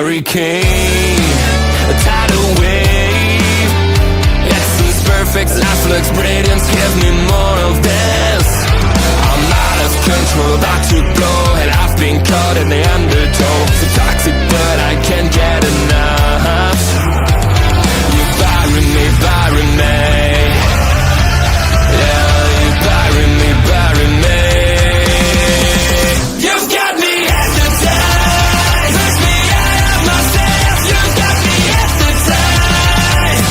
hurricane, a tidal wave. Excellence, perfect, life looks brilliant. Give me more of this. I'm out of control, about to blow, and I've been caught in the undertow. So toxic, but I can't get enough. You're burying me, burying me. Yeah, you're burying me, burying me. You've got me hypnotized. Push me out of myself. You've got me hypnotized.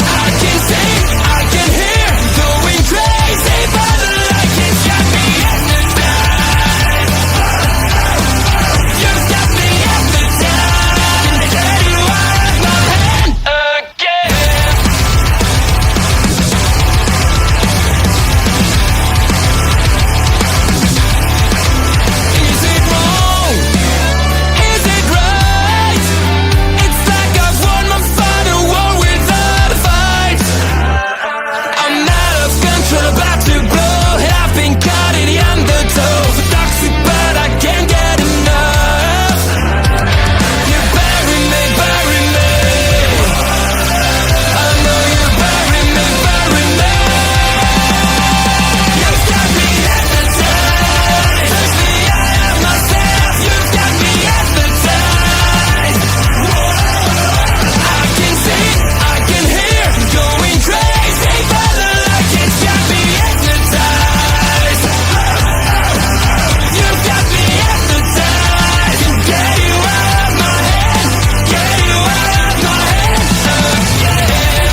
I can see, I can hear, going crazy, but the light has got me hypnotized. You've got me hypnotized. And get you out of my head again. Is it wrong? Is it right? It's like I've won my final war without a fight. I'm out of control, about to blow, and I've been caught in the undertow. So toxic, but I can't get enough. You bury me, bury me. I know you bury me, bury me. You've got me hypnotized. Push me out of myself. You've got me hypnotized. I can see, I can hear, going crazy, but the light has got me hypnotized. You've got me hypnotized. And get you out of my head, get you out of my head again.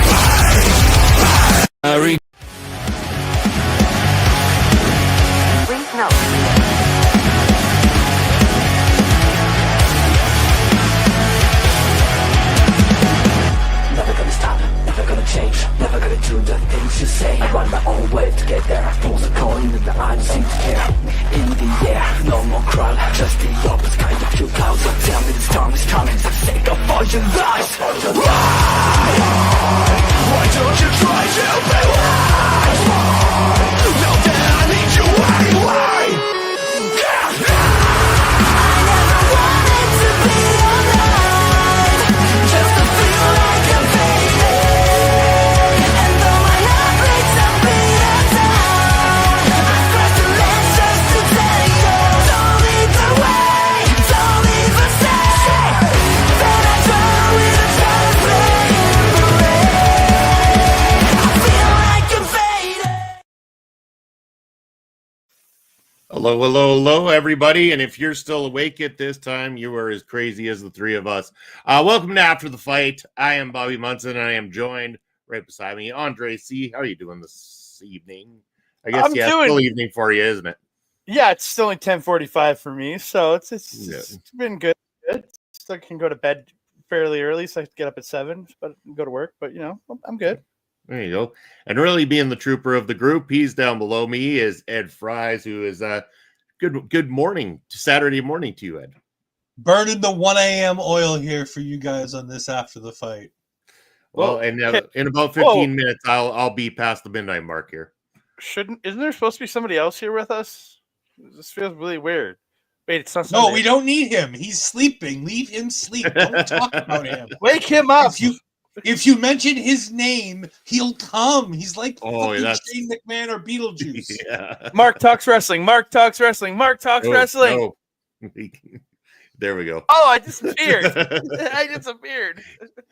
Please note. Never gonna stop, never gonna change, never gonna do the things you say. I run my own way to get there. Pulls a coin and I don't seem to care. In the air, no more crowd, just the opposite kind of few clouds. So tell me this time is coming, for the sake of all your lies. Why don't you try to be wise? Know that I need you anyway. Just to feel like I'm fading. And though my heart breaks a beat at time, I press the lens just to tell you, don't leave the way, don't leave a stay. Then I try with a try to play in the rain. I feel like I'm fading. Hello, hello, hello, everybody. And if you're still awake at this time, you are as crazy as the three of us. Welcome to After the Fight. I am Bobby Munson, and I am joined right beside me, Andre C. How are you doing this evening? I guess, I'm yeah, doing- it's still evening for you, isn't it? Yeah, it's still only 10:45 for me, so it's Yeah. been good. Still can go to bed fairly early, so I have to get up at 7, but go to work. But I'm good. There you go. And really being the trooper of the group, he's down below me, is Ed Fries, who is good morning, Saturday morning to you, Ed. Burning the 1 a.m. oil here for you guys on this After the Fight. Well, Well, and okay. in about 15 minutes, I'll be past the midnight mark here. Isn't there supposed to be somebody else here with us? This feels really weird. Wait, it's not. No, Sunday. we don't need him. He's sleeping. Leave him sleep. Don't talk about him. Wake him up. If you mention his name, he'll come. He's like fucking that's- Shane McMahon or Beetlejuice. Yeah. Mark talks wrestling. Mark talks wrestling. Mark talks Oh, wrestling. no. There we go. Oh, I disappeared. I disappeared.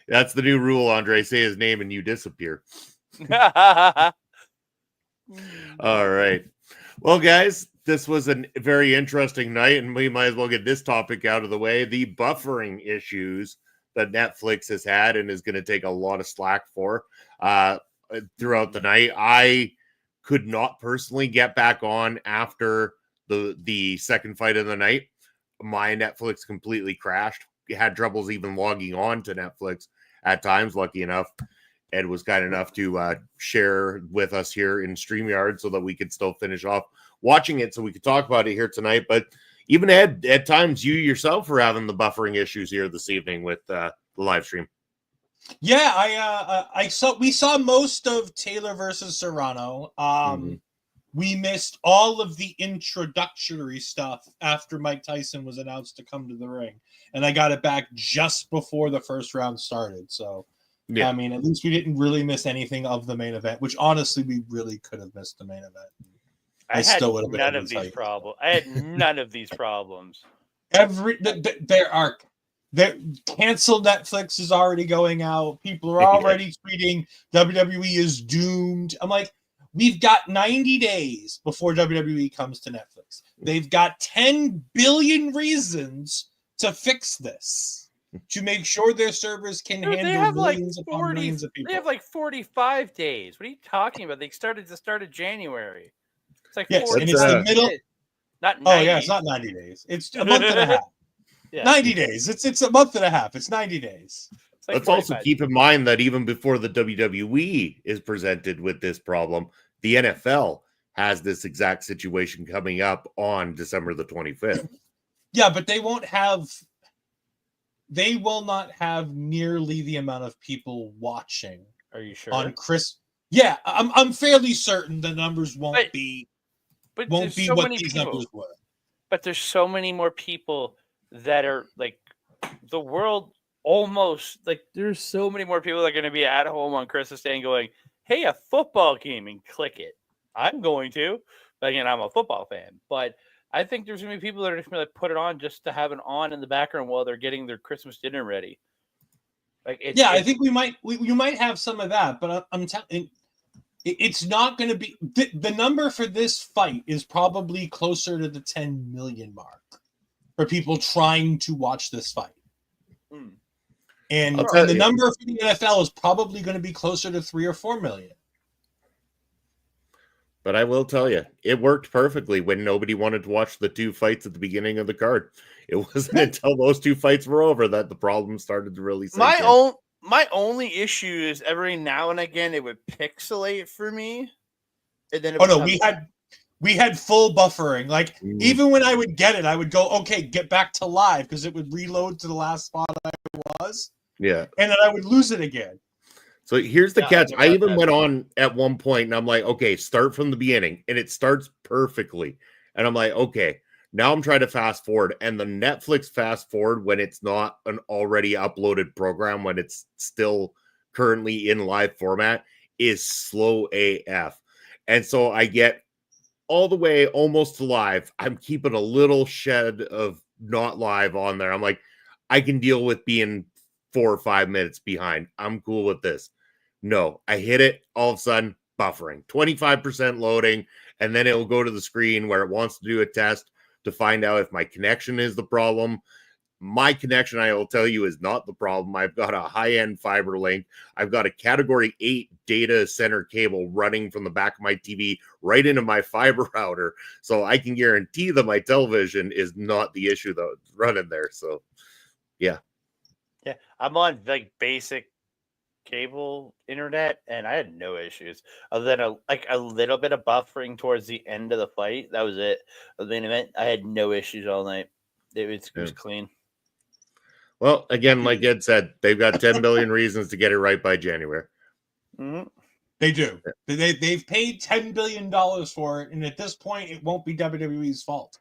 That's the new rule, Andre. Say his name and you disappear. All right. Well, guys, this was a very interesting night, and we might as well get this topic out of the way. The buffering issues that Netflix has had and is going to take a lot of slack for throughout the night. I could not personally get back on after the second fight of the night. My Netflix completely crashed. Had troubles even logging on to Netflix at times. Lucky enough, Ed was kind enough to share with us here in StreamYard so that we could still finish off watching it so we could talk about it here tonight. But even Ed, at times you yourself were having the buffering issues here this evening with the live stream. Yeah, we saw most of Taylor versus Serrano. we missed all of the introductory stuff after Mike Tyson was announced to come to the ring. And I got it back just before the first round started. So, Yeah. I mean, at least we didn't really miss anything of the main event, which honestly, we really could have missed the main event. I had still would have been none able of to tell these you. problems. I had none of these problems. There cancel Netflix is already going out. People are already tweeting WWE is doomed. I'm like, we've got 90 days before WWE comes to Netflix. They've got 10 billion reasons to fix this, to make sure their servers can Dude, handle they have like millions upon 40. millions of people. They have like 45 days. What are you talking about? They started the start of January. It's like Yes, 45 and it's the middle. days. Not 90. Oh yeah, it's not 90 days. It's a month and a half. Yeah. 90 days. It's a month and a half. It's 90 days. It's like Let's also 45 keep in mind that even before the WWE is presented with this problem, the NFL has this exact situation coming up on December the 25th. Yeah, but they will not have nearly the amount of people watching Are you sure? on Chris. Yeah, I'm fairly certain the numbers won't But be there's so what many these people. numbers were. But there's so many more people that are like the world almost like there's so many more people that are going to be at home on Christmas Day and going, hey, a football game, and click it. I'm going to. But again, I'm a football fan. But I think there's going to be people that are just going to put it on just to have it on in the background while they're getting their Christmas dinner ready. Like I think we might have some of that, but I'm telling. It's not going to be the number for this fight is probably closer to the 10 million mark for people trying to watch this fight. And the number for the NFL is probably going to be closer to 3 or 4 million. But I will tell you, it worked perfectly when nobody wanted to watch the two fights at the beginning of the card. It wasn't until those two fights were over that the problem started to really sink in. My only issue is every now and again it would pixelate for me, and then we had full buffering. Like even when I would get it, I would go, okay, get back to live because it would reload to the last spot I was. Yeah, and then I would lose it again. So here's the catch. I even went on at one point and I'm like, okay, start from the beginning, and it starts perfectly. And I'm like, okay. Now I'm trying to fast forward, and the Netflix fast forward when it's not an already uploaded program, when it's still currently in live format, is slow AF. And so I get all the way almost to live. I'm keeping a little shed of not live on there. I'm like, I can deal with being 4 or 5 minutes behind. I'm cool with this. No, I hit it, all of a sudden, buffering, 25% loading, and then it will go to the screen where it wants to do a test to find out if my connection is the problem. My connection, I will tell you, is not the problem. I've got a high-end fiber link. I've got a Category 8 data center cable running from the back of my TV right into my fiber router. So I can guarantee that my television is not the issue, though, it's running there. So, yeah. Yeah, I'm on like basic cable internet, and I had no issues other than a little bit of buffering towards the end of the fight. That was it. The main event, I had no issues all night. It was clean. Well, again, like Ed said, they've got 10 billion reasons to get it right by January. Mm-hmm. They do. They've paid $10 billion for it, and at this point, it won't be WWE's fault.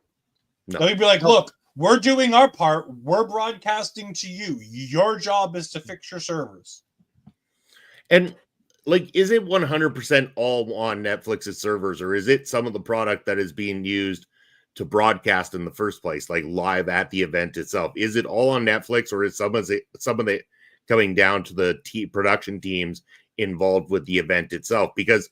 No. They'll be like, look, we're doing our part. We're broadcasting to you. Your job is to fix your servers. And like, is it 100% all on Netflix's servers, or is it some of the product that is being used to broadcast in the first place, like live at the event itself? Is it all on Netflix, or is some of it coming down to the production teams involved with the event itself? Because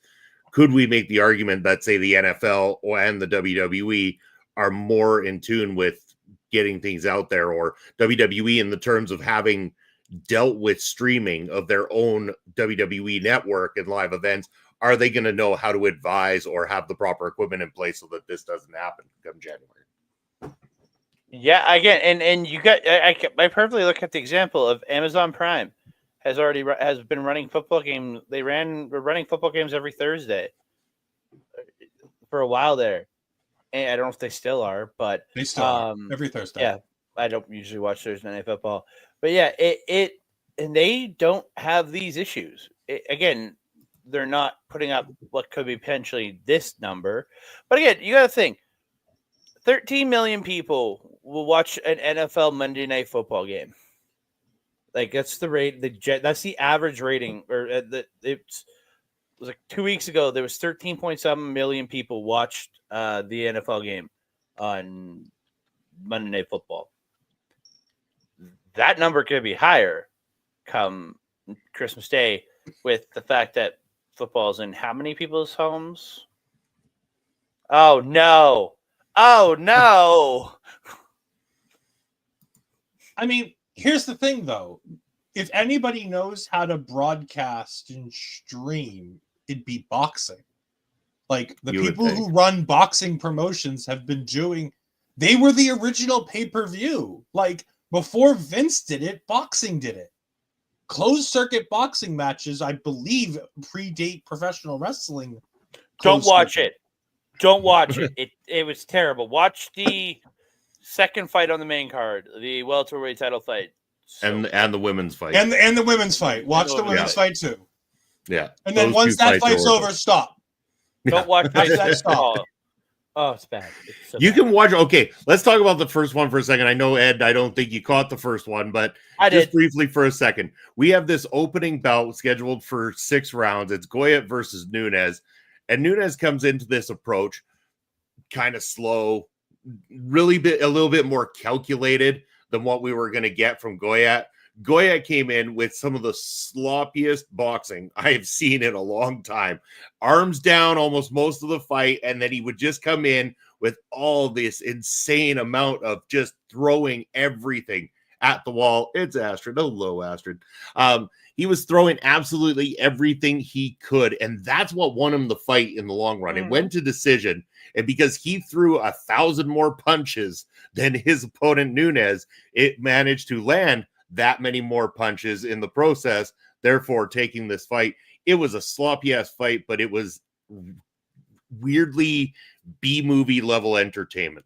could we make the argument that, say, the NFL and the WWE are more in tune with getting things out there, or WWE in the terms of having dealt with streaming of their own WWE network and live events, are they going to know how to advise or have the proper equipment in place so that this doesn't happen come January? Yeah, again, and you got I perfectly look at the example of Amazon Prime has been running football games. We're running football games every Thursday for a while there, and I don't know if they still are, but they still are every Thursday. Yeah, I don't usually watch Thursday Night Football, but yeah, and they don't have these issues. Again, they're not putting up what could be potentially this number. But again, you got to think 13 million people will watch an NFL Monday Night Football game. Like that's the rate. That's the average rating. Or it was like 2 weeks ago. There was 13.7 million people watched the NFL game on Monday Night Football. That number could be higher come Christmas Day with the fact that football's in how many people's homes? Oh no. Oh no. I mean, here's the thing though. If anybody knows how to broadcast and stream, it'd be boxing. Like the people who run boxing promotions have been doing, they were the original pay-per-view. Like before Vince did it, boxing did it. Closed circuit boxing matches, I believe, predate professional wrestling. Don't watch it. Don't watch it. It was terrible. Watch the second fight on the main card, the welterweight title fight. And the women's fight. And the women's fight. Watch the women's fight too. Yeah. And then once that fight's over, stop. Don't watch that. Stop. Oh, it's bad. It's so you bad. can watch. Okay, let's talk about the first one for a second. I know, Ed, I don't think you caught the first one, but I just did. briefly for a second. We have this opening bout scheduled for 6 rounds. It's Goyette versus Nunes. And Nunes comes into this approach kind of slow, really a little bit more calculated than what we were going to get from Goyette. Goyette came in with some of the sloppiest boxing I have seen in a long time. Arms down almost most of the fight, and then he would just come in with all this insane amount of just throwing everything at the wall. It's Astrid, hello Astrid. He was throwing absolutely everything he could, and that's what won him the fight in the long run. It went to decision, and because he threw 1,000 more punches than his opponent Nunes, it managed to land that many more punches in the process, therefore taking this fight. It was a sloppy ass fight, but it was weirdly B-movie level entertainment.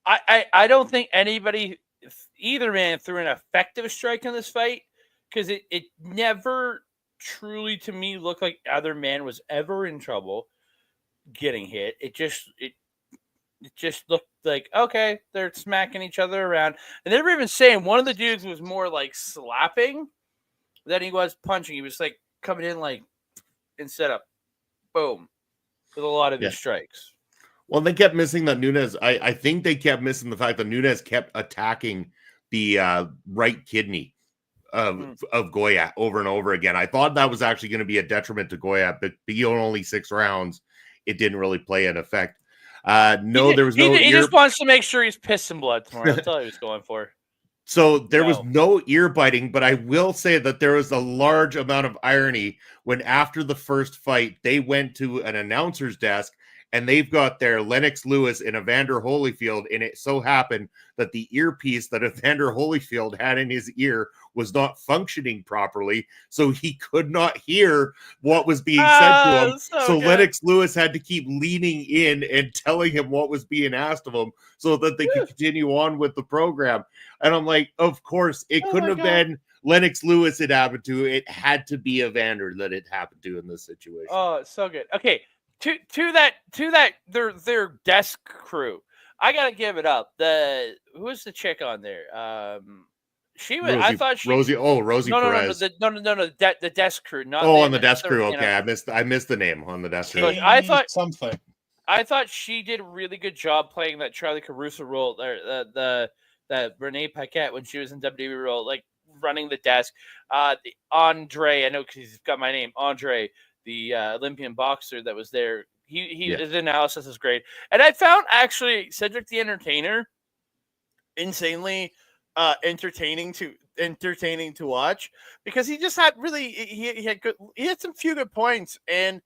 I don't think either man threw an effective strike in this fight, because it never truly to me looked like either man was ever in trouble getting hit. It just looked like, okay, they're smacking each other around. And they were even saying one of the dudes was more like slapping than he was punching. He was like coming in like instead of boom with a lot of his strikes. Well, they kept missing that Nunes. I think they kept missing the fact that Nunes kept attacking the right kidney of Goyette over and over again. I thought that was actually going to be a detriment to Goyette, but beyond only 6 rounds, it didn't really play an effect. There was no. He just wants to make sure he's pissing blood tomorrow. That's all he was going for. So there was no ear biting, but I will say that there was a large amount of irony when after the first fight, they went to an announcer's desk and they've got their Lennox Lewis and Evander Holyfield. And it so happened that the earpiece that Evander Holyfield had in his ear was not functioning properly. So he could not hear what was being said to him. So Lennox Lewis had to keep leaning in and telling him what was being asked of him so that they could continue on with the program. And I'm like, of course, it couldn't have been Lennox Lewis it happened to. It had to be Evander that it happened to in this situation. Oh, so good. Okay. To that their desk crew, I gotta give it up. Who was the chick on there? She was. I thought she Rosie. Oh, Rosie Perez. No. The desk crew. Not on the desk crew. Okay, I missed the name on the desk crew. Look, I thought something. I thought she did a really good job playing that Charlie Caruso role, the Renee Paquette when she was in WWE role, like running the desk. The Andre, I know because he's got my name, Andre, the Olympian boxer that was there. His analysis is great, and I found actually Cedric the Entertainer insanely entertaining to watch, because he just had really he had some few good points, and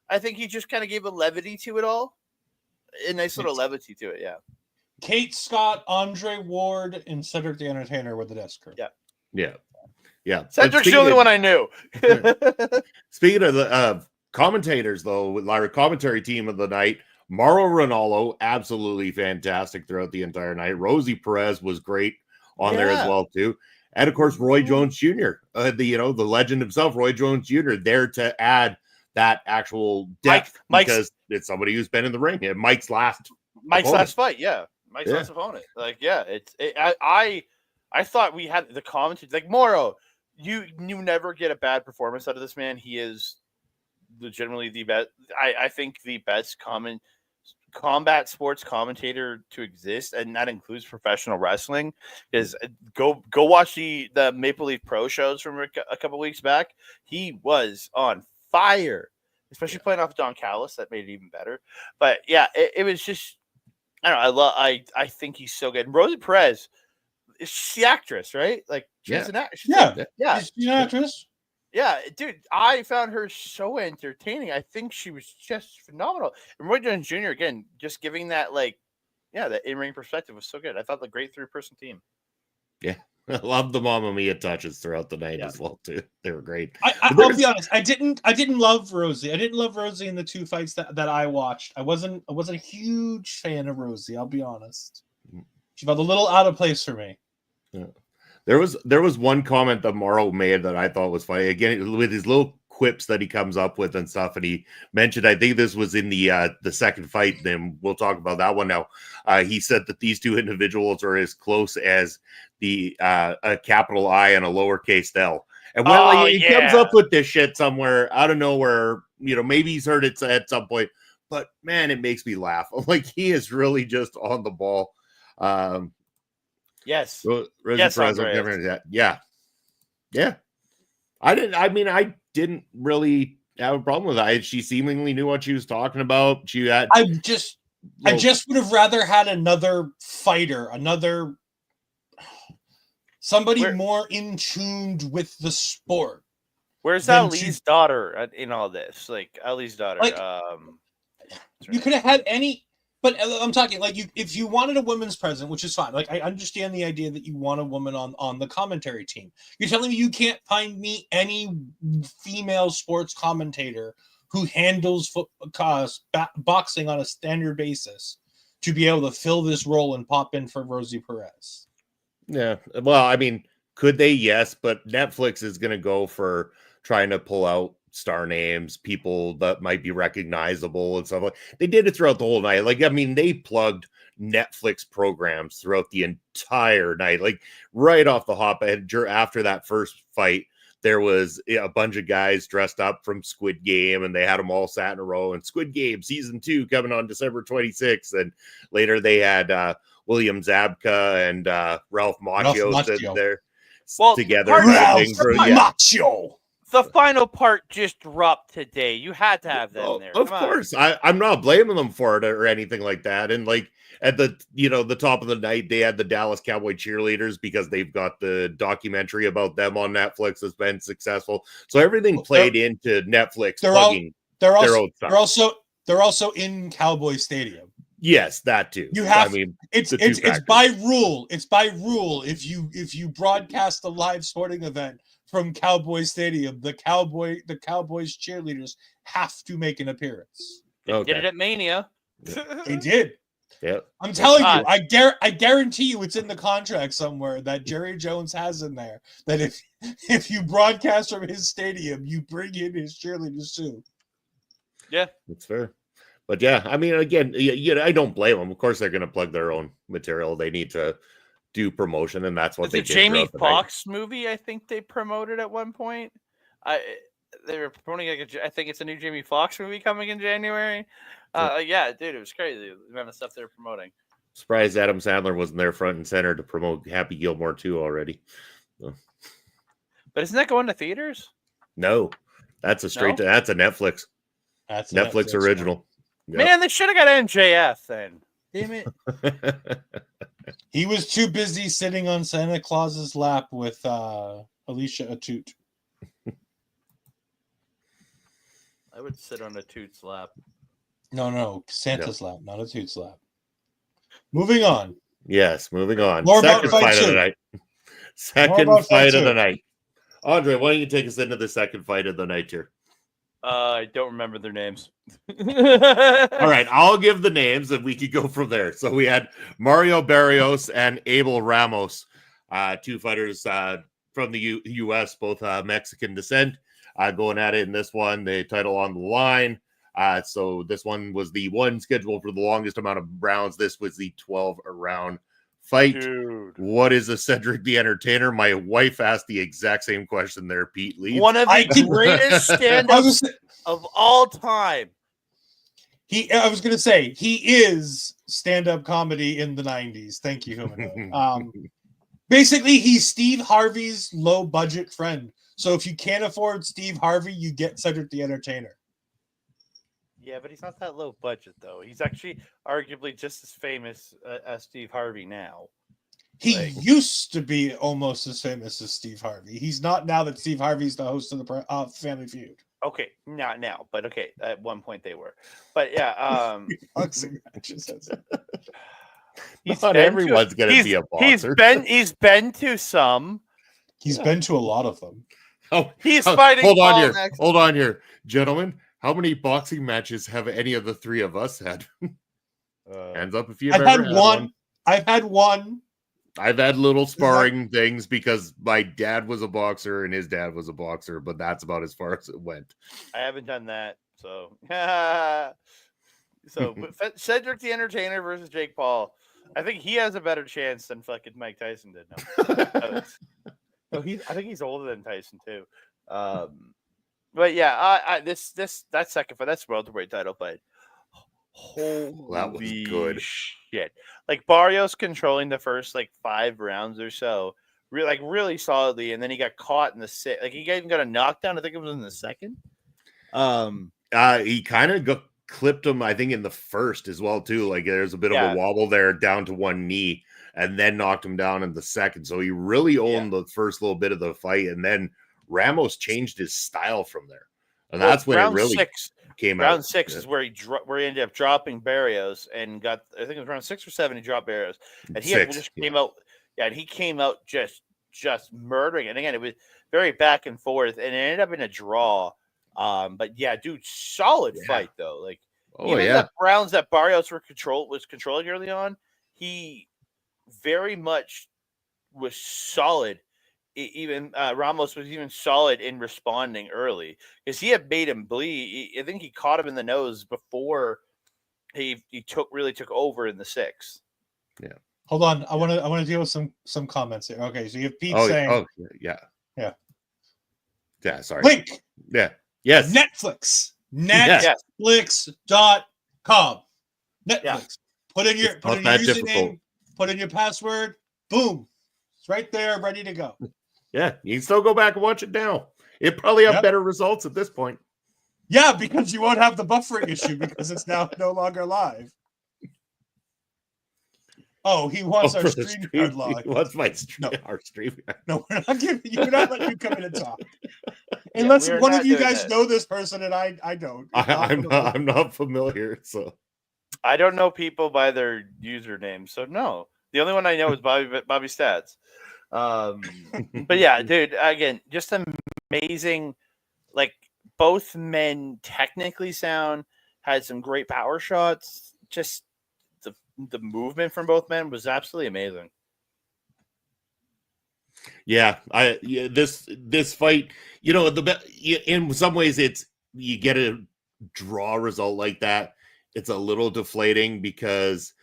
I think he just kind of gave a levity to it all, a nice little levity to it. Yeah. Kate Scott, Andre Ward, and Cedric the Entertainer were the desk crew. Yeah. Cedric's the only one I knew. Speaking of the commentators, though, our commentary team of the night, Mauro Ranallo, absolutely fantastic throughout the entire night. Rosie Perez was great on there as well, too. And, of course, Roy Jones Jr., the legend himself, Roy Jones Jr., there to add that actual depth Mike's because it's somebody who's been in the ring. And Mike's last fight, yeah. Mike's last opponent. Like, yeah, I thought we had the commentators like Morrow. You never get a bad performance out of this man. He is legitimately the best. I think the best combat sports commentator to exist, and that includes professional wrestling. Is go watch the Maple Leaf Pro shows from a couple weeks back. He was on fire, especially playing off Don Callis. That made it even better. But yeah, it was just I don't know. I think he's so good. And Rosie Perez, she's the actress, right? Like she's an actress. Yeah. She's an actress. Yeah, dude, I found her so entertaining. I think she was just phenomenal. And Roy Jones Jr. again, just giving that that in-ring perspective was so good. I thought the great 3-person team. Yeah. I love the Mamma Mia touches throughout the night as well too. They were great. I'll be honest. I didn't love Rosie. I didn't love Rosie in the 2 fights that I watched. I wasn't a huge fan of Rosie. I'll be honest. She felt a little out of place for me. Yeah. There was one comment that Morrow made that I thought was funny. Again, with his little quips that he comes up with and stuff, and he mentioned, I think this was in the second fight. Then we'll talk about that one now. He said that these two individuals are as close as the a capital I and a lowercase L. And when he comes up with this shit somewhere out of nowhere, maybe he's heard it at some point, but man, it makes me laugh. Like he is really just on the ball. Yes. Rosie Perez, yeah. I didn't really have a problem with it. She seemingly knew what she was talking about. I just would have rather had another fighter, somebody more in tuned with the sport. Where's Ali's daughter in all this? Like Ali's daughter. You could have had any. But I'm talking like if you wanted a women's president, which is fine. Like I understand the idea that you want a woman on the commentary team. You're telling me you can't find me any female sports commentator who handles boxing on a standard basis to be able to fill this role and pop in for Rosie Perez. Yeah. Well, I mean, could they? Yes, but Netflix is going to go for trying to pull out star names, people that might be recognizable and stuff. They did it throughout the whole night. Like, I mean, they plugged Netflix programs throughout the entire night. Like right off the hop, after that first fight, there was a bunch of guys dressed up from Squid Game, and they had them all sat in a row. And Squid Game season 2 coming on December 26th, and later they had William Zabka and Ralph Macchio sitting there together. Macchio. The final part just dropped today. You had to have them there. Of course. I'm not blaming them for it or anything like that. And like at the top of the night, they had the Dallas Cowboy cheerleaders because they've got the documentary about them on Netflix that's been successful. So everything played into Netflix plugging their own stuff. They're also in Cowboy Stadium. Yes, that too. You have. It's by rule. It's by rule. If you broadcast a live sporting event from Cowboy Stadium, the Cowboys cheerleaders have to make an appearance. They did it at Mania. They did. Yep. I'm telling you, I guarantee you it's in the contract somewhere that Jerry Jones has in there that if you broadcast from his stadium, you bring in his cheerleaders too. Yeah, that's fair. But yeah, I mean, again, I don't blame them. Of course, they're going to plug their own material. They need to do promotion, and that's what they did. The Jamie Foxx movie, I think they promoted at one point. They were promoting I think it's a new Jamie Foxx movie coming in January. Yeah, dude, it was crazy the amount of stuff they're promoting. Surprised Adam Sandler wasn't there front and center to promote Happy Gilmore 2 already. So. But isn't that going to theaters? No, that's a Netflix. That's a Netflix original. Yep. Man, they should have got MJF then. Damn it. He was too busy sitting on Santa Claus's lap with Alicia Atut. I would sit on Atut's lap. No, Santa's lap, not Atut's lap. Moving on. Yes, moving on. More Second about fight two. of the night. Second fight of the night. Andre, why don't you take us into the second fight of the night here? I don't remember their names. All right, I'll give the names and we could go from there. So we had Mario Barrios and Abel Ramos, two fighters from the U.S., both Mexican descent. going at it in this one. The title on the line. So this one was the one scheduled for the longest amount of rounds. This was the 12-round fight. Dude. What is a Cedric the Entertainer? My wife asked the exact same question there, Pete Lee. One of the greatest stand-ups of all time. I was going to say, he is stand-up comedy in the 90s. Thank you, Humanoid. Basically, he's Steve Harvey's low-budget friend. So if you can't afford Steve Harvey, you get Cedric the Entertainer. Yeah, but he's not that low budget, though. He's actually arguably just as famous as Steve Harvey now. He used to be almost as famous as Steve Harvey. He's not now that Steve Harvey's the host of the Family Feud. Okay, not now, but okay, at one point they were. But yeah, not everyone's going to be a boxer. He's been to some. He's been to a lot of them. Oh, he's fighting. Hold on here. Hold on here, gentlemen. How many boxing matches have any of the three of us had? Hands up if you've ever had one. I've had one. I've had little sparring things because my dad was a boxer and his dad was a boxer, but that's about as far as it went. I haven't done that, so but Cedric the Entertainer versus Jake Paul. I think he has a better chance than fucking Mike Tyson did. No, I think he's older than Tyson too. But yeah, that second fight, that's welterweight title fight. Holy that was good. Shit. Like Barrios controlling the first 5 rounds or so, really solidly, and then he got caught in the sixth. Like he even got a knockdown. I think it was in the second. He kind of clipped him, I think, in the first as well too. Like there's a bit of a wobble there, down to one knee, and then knocked him down in the second. So he really owned the first little bit of the fight, and then Ramos changed his style from there, and that's when it really came out. Round 6 is where he ended up dropping Barrios and got. I think it was round 6 or 7. He dropped Barrios, and he came out. Yeah, and he came out just murdering. And again, it was very back and forth, and it ended up in a draw. But yeah, dude, solid fight though. Like the rounds that Barrios was controlling early on, he very much was solid. Even Ramos was even solid in responding early because he had made him bleed. I think he caught him in the nose before he took over in the 6th. Yeah. Hold on, I want to deal with some comments here. Okay, so you have Pete saying, yeah. Sorry. Link. Yeah. Yes. Netflix. Netflix.com. Netflix. Yeah. Put in your username. Put in your password. Boom. It's right there, ready to go. Yeah, you can still go back and watch it now. It probably have better results at this point. Yeah, because you won't have the buffering issue because it's now no longer live. Oh, he wants our StreamYard log. He wants our StreamYard. No, we're not giving you. We're not letting you come in and talk. Unless one of you guys know this person and I don't. I'm not familiar, so I don't know people by their username. So no, the only one I know is Bobby Stats. But yeah, dude, again, just amazing. Like both men technically sound, had some great power shots. Just the movement from both men was absolutely amazing. Yeah, this fight, in some ways you get a draw result like that. It's a little deflating because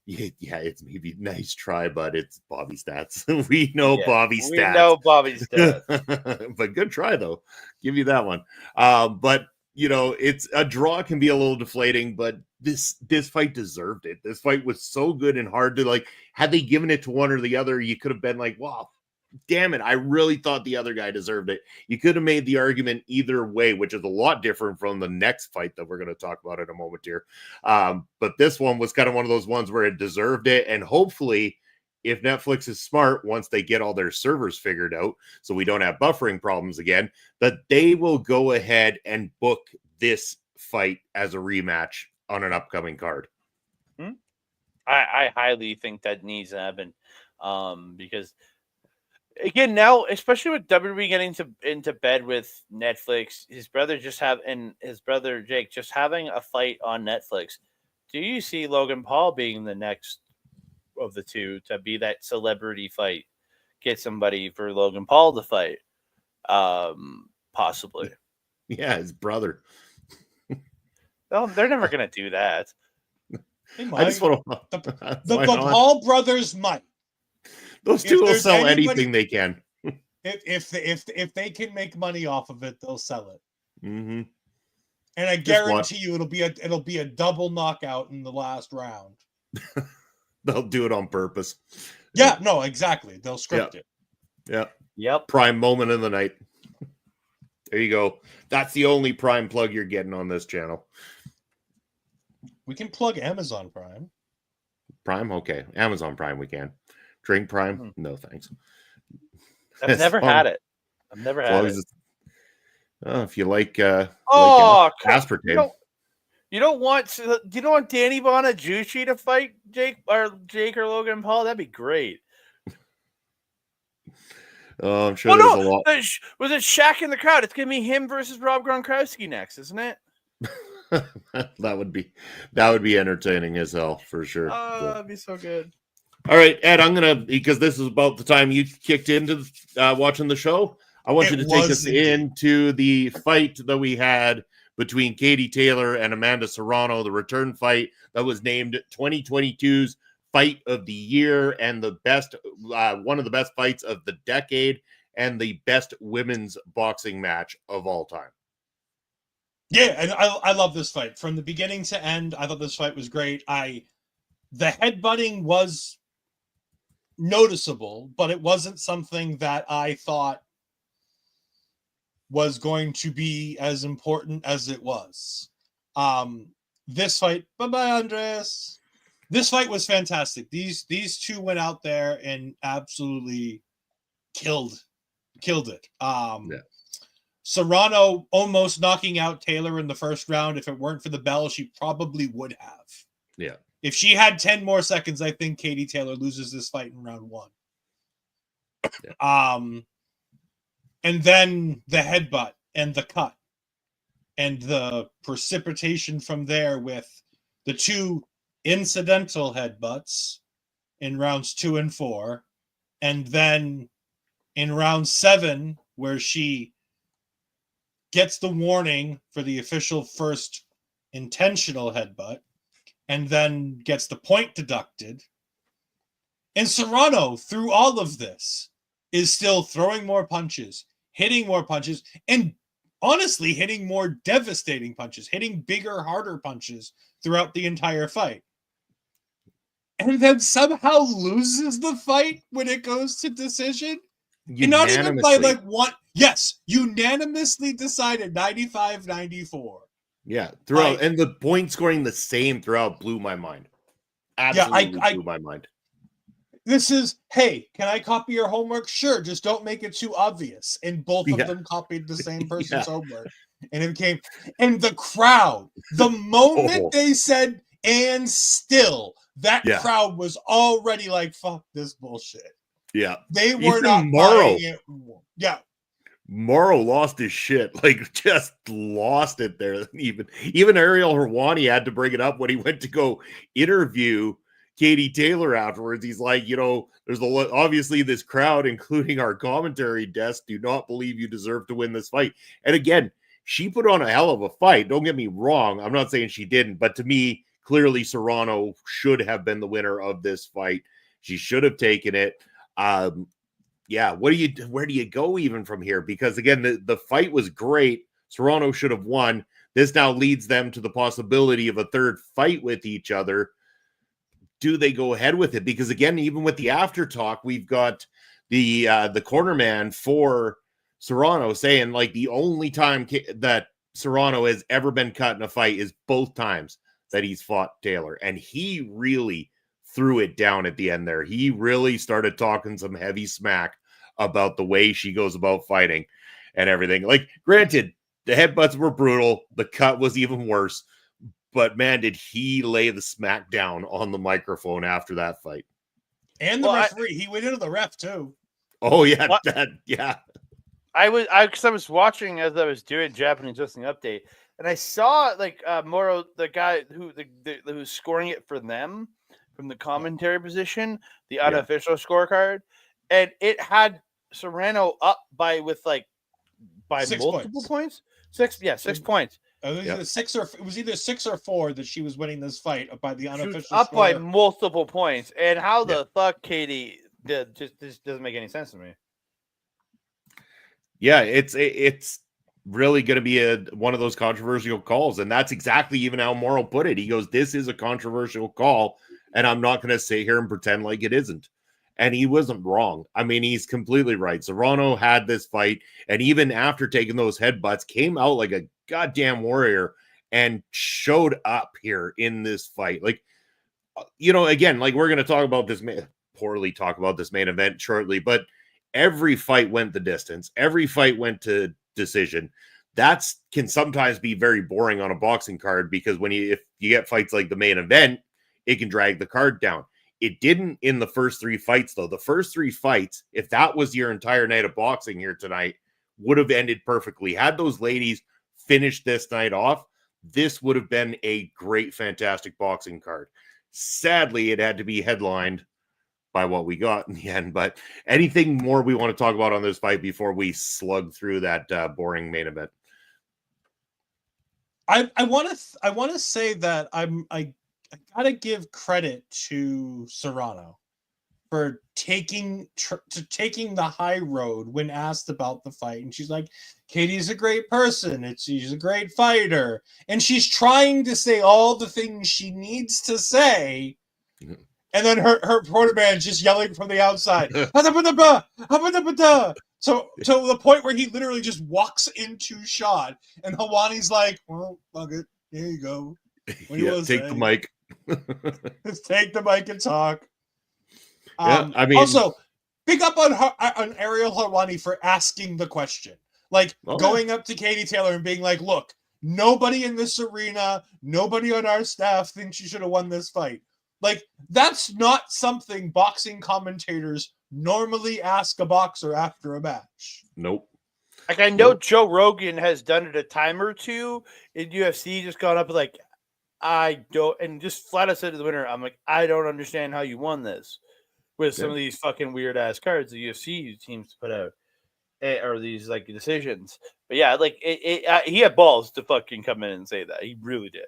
it's maybe nice try, but it's Bobby Stats. We know Bobby Stats. We know Bobby Stats. But good try though. Give you that one. But it's a draw can be a little deflating, but this fight deserved it. This fight was so good and hard to had they given it to one or the other, you could have been like, wow, damn it. I really thought the other guy deserved it. You could have made the argument either way, which is a lot different from the next fight that we're going to talk about in a moment here. But this one was kind of one of those ones where it deserved it. And hopefully, if Netflix is smart, once they get all their servers figured out, so we don't have buffering problems again, that they will go ahead and book this fight as a rematch on an upcoming card. I highly think that needs to happen because, again, now, especially with WWE getting into bed with Netflix, his brother Jake just having a fight on Netflix. Do you see Logan Paul being the next of the two to be that celebrity fight? Get somebody for Logan Paul to fight. possibly. Yeah, his brother. No, they're never gonna do that. They I just might. want to. The Paul brothers might. Those if two will there's sell anybody- anything they can. If they can make money off of it, they'll sell it. Mm-hmm. And I Just watch. guarantee you, it'll be a double knockout in the last round. They'll do it on purpose. Yeah, no, exactly. They'll script it. Yeah. Yep. Prime moment of the night. There you go. That's the only Prime plug you're getting on this channel. We can plug Amazon Prime. Prime? Okay. Amazon Prime we can. Drink Prime? No, thanks. I've never had it. I've never had it. If you like Oh, aspartame. You don't want Danny Bonaducci to fight Jake or Logan Paul? That'd be great. Oh, I'm sure there's a lot. Was it Shaq in the crowd? It's gonna be him versus Rob Gronkowski next, isn't it? that would be entertaining as hell for sure. That'd be so good. All right, Ed, because this is about the time you kicked into watching the show. I want you to take us into the fight that we had between Katie Taylor and Amanda Serrano, the return fight that was named 2022's Fight of the Year and the best, one of the best fights of the decade and the best women's boxing match of all time. Yeah, and I love this fight from the beginning to end. I thought this fight was great. The headbutting was noticeable, but it wasn't something that I thought was going to be as important as it was. This fight, bye-bye, Andres. This fight was fantastic. These two went out there and absolutely killed it. Serrano almost knocking out Taylor in the first round. If it weren't for the bell, she probably would have. Yeah. If she had 10 more seconds, I think Katie Taylor loses this fight in round one. Yeah. And then the headbutt and the cut and the precipitation from there with the two incidental headbutts in rounds 2 and 4. And then in round 7, where she gets the warning for the official first intentional headbutt and then gets the point deducted. And Serrano, through all of this, is still throwing more punches, hitting more punches, and honestly hitting more devastating punches, hitting bigger, harder punches throughout the entire fight. And then somehow loses the fight when it goes to decision. And not even by like one. Yes, unanimously decided 95-94. Yeah, throughout, and the point scoring the same throughout blew my mind. Absolutely blew my mind. This is, hey, can I copy your homework? Sure, just don't make it too obvious. And both of them copied the same person's homework. And it became, and the crowd, the moment they said, and still, that crowd was already like, fuck this bullshit. Yeah. They were not buying it. Yeah. Morrow lost his shit, like just lost it there. Even Ariel Helwani had to bring it up when he went to go interview Katie Taylor afterwards. He's like, there's obviously this crowd, including our commentary desk, do not believe you deserve to win this fight. And again, she put on a hell of a fight. Don't get me wrong. I'm not saying she didn't, but to me, clearly Serrano should have been the winner of this fight. She should have taken it. Where do you go even from here? Because again, the fight was great. Serrano should have won. This now leads them to the possibility of a third fight with each other. Do they go ahead with it? Because again, even with the after talk, we've got the corner man for Serrano saying like the only time that Serrano has ever been cut in a fight is both times that he's fought Taylor. And he really threw it down at the end there. He really started talking some heavy smack about the way she goes about fighting and everything. Like, granted, the headbutts were brutal. The cut was even worse. But, man, did he lay the smack down on the microphone after that fight. And the referee. He went into the ref, too. Oh, yeah. I was watching as I was doing Japanese Wrestling Update, and I saw, like, Moro, the guy who's scoring it for them, from the commentary position, the unofficial scorecard, and it had Serrano up with like by 6 multiple points. points. 6 points. It was either 6 or 4 that she was winning this fight by the She was unofficial up by score. multiple points. And how the fuck Katie did just this doesn't make any sense to me. Yeah, it's really going to be one of those controversial calls, and that's exactly even how Morrow put it. He goes, "This is a controversial call, and I'm not going to sit here and pretend like it isn't." And he wasn't wrong. I mean, he's completely right. Serrano had this fight, and even after taking those headbutts, came out like a goddamn warrior and showed up here in this fight. Like, again, like we're going to talk about this poorly talk about this main event shortly, but every fight went the distance. Every fight went to decision. That's can sometimes be very boring on a boxing card because if you get fights like the main event, it can drag the card down. It didn't in the first 3 fights, though. The first 3 fights, if that was your entire night of boxing here tonight, would have ended perfectly. Had those ladies finished this night off, this would have been a great, fantastic boxing card. Sadly, it had to be headlined by what we got in the end. But anything more we want to talk about on this fight before we slug through that boring main event? I want to say that I gotta give credit to Serrano for taking the high road when asked about the fight, and she's like, "Katie's a great person. She's a great fighter," and she's trying to say all the things she needs to say. Mm-hmm. And then her quarterback is just yelling from the outside. So to the point where he literally just walks into shot, and Helwani's like, "Well, fuck it, here you go. What do you want to Take say? the mic." Just take the mic and talk." Yeah, I mean, also, big up on Ariel Helwani for asking the question, like going up to Katie Taylor and being like, "Look, nobody in this arena, nobody on our staff thinks you should have won this fight." Like, that's not something boxing commentators normally ask a boxer after a match. Nope. Like, I know Joe Rogan has done it a time or two in UFC, just gone up like, I don't, and just flat out said to the winner, I'm like, I don't understand how you won this with some of these fucking weird ass cards the UFC seems to put out, or these like decisions. But yeah, like he had balls to fucking come in and say that. He really did.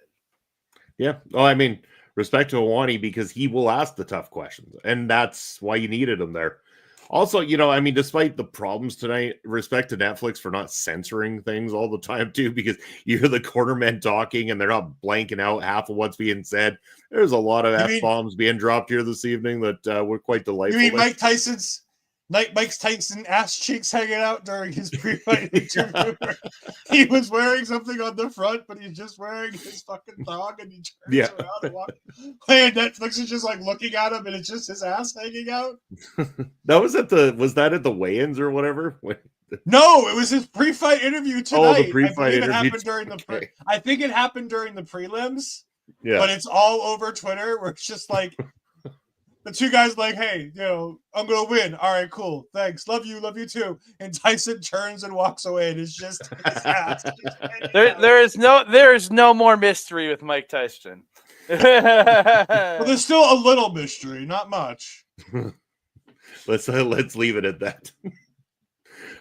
Yeah. Oh, I mean, respect to Awani because he will ask the tough questions, and that's why you needed him there. Also, I mean, despite the problems tonight, respect to Netflix for not censoring things all the time, too, because you hear the cornermen talking and they're not blanking out half of what's being said. There's a lot of F-bombs being dropped here this evening that were quite delightful. You mean Mike Tyson ass cheeks hanging out during his pre-fight interview? He was wearing something on the front, but he's just wearing his fucking thong, and he turns around and walks. And Netflix is just like looking at him, and it's just his ass hanging out. Was that at the weigh-ins or whatever? No, it was his pre-fight interview tonight. Oh, the pre-fight interview. I think it happened during the prelims. Yeah, but it's all over Twitter where it's just like the two guys like, "Hey, I'm gonna win. All right, cool, thanks, love you too." And Tyson turns and walks away, and it's just his ass. There is no more mystery with Mike Tyson. Well, there's still a little mystery, not much. Let's leave it at that.